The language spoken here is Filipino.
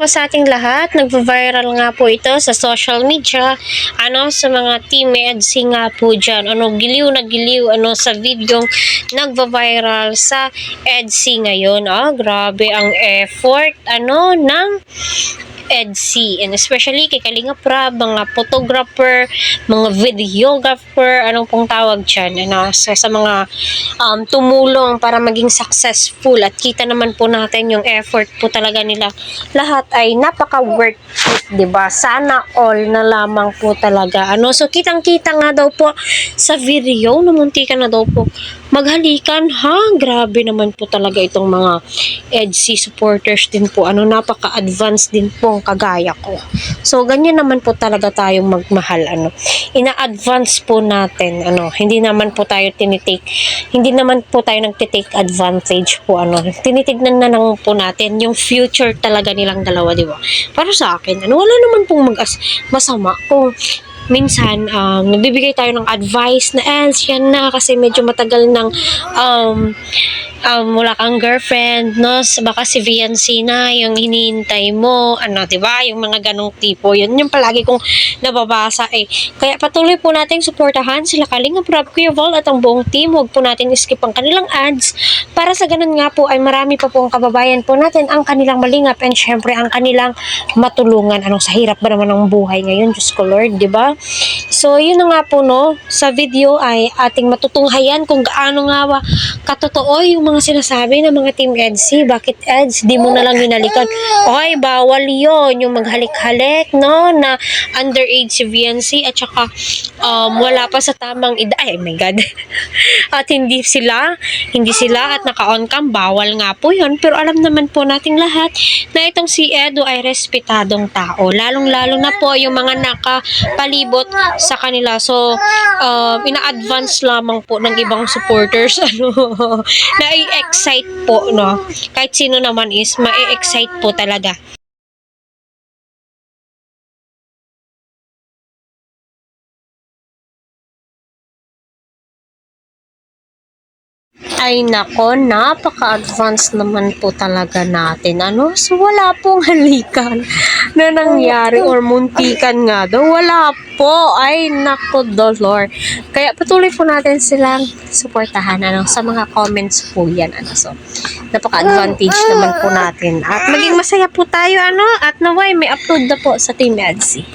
po sa ating lahat. Nagva-viral nga po ito sa social media. Sa mga Team EDSI nga po dyan. Giliw na giliw. Sa video nagva-viral sa EDSI ngayon. Grabe ang effort. Ng EDSI, and especially kay Kalinga Prab, mga photographer, mga videographer, anong pong tawag dyan, sa mga tumulong para maging successful, at kita naman po natin yung effort po talaga nila. Lahat ay napaka-worth it, diba? Sana all na lamang po talaga. So kitang-kita nga daw po sa video, namunti ka na daw po maghalikan, grabe naman po talaga itong mga EDSI supporters din po. Napaka-advanced din po kagaya ko. So, ganyan naman po talaga tayong magmahal. Ina-advance po natin. Hindi naman po tayo hindi naman po tayo nagtitake advantage po. Tinitignan na lang po natin yung future talaga nilang dalawa, di ba? Para sa akin, wala naman pong masama kung minsan, nagbibigay tayo ng advice na, yan na, kasi medyo matagal ng wala kang girlfriend, baka si Viancy na yung hinihintay mo, diba? Yung mga ganong tipo, yun yung palagi kong nababasa Kaya patuloy po nating suportahan sila Kalinga Prab, Kuya Val, at ang buong team. Huwag po natin skip ang kanilang ads, para sa ganun nga po ay marami pa po ang kababayan po natin ang kanilang malingap, and syempre ang kanilang matulungan. Sa hirap ba naman ng buhay ngayon, Diyos ko Lord, diba? So, yun na nga po, sa video ay ating matutunghayan kung gaano nga ba katotoo yung mga sinasabi ng mga Team EDSI. Bakit EDS, di mo na lang hinalikan? Bawal yon, yung maghalik-halik, na underage si VNC, at saka wala pa sa tamang edad. Ay, my God. At hindi sila at naka-on cam, bawal nga po yun. Pero alam naman po nating lahat na itong si Edo ay respetadong tao. Lalong-lalo na po yung mga nakapalibot sa kanila. So, ina-advance lamang po ng ibang supporters, na-excite po, Kahit sino naman is, ma-excite po talaga. Ay nako, napaka-advance naman po talaga natin. So, wala pong halikan na nangyari or muntikan nga daw. Wala po. Ay nako, dolor. Kaya patuloy po natin silang suportahan sa mga comments po yan. So, napaka-advantage naman po natin. At maging masaya po tayo, at naway may upload na po sa Team EDSI.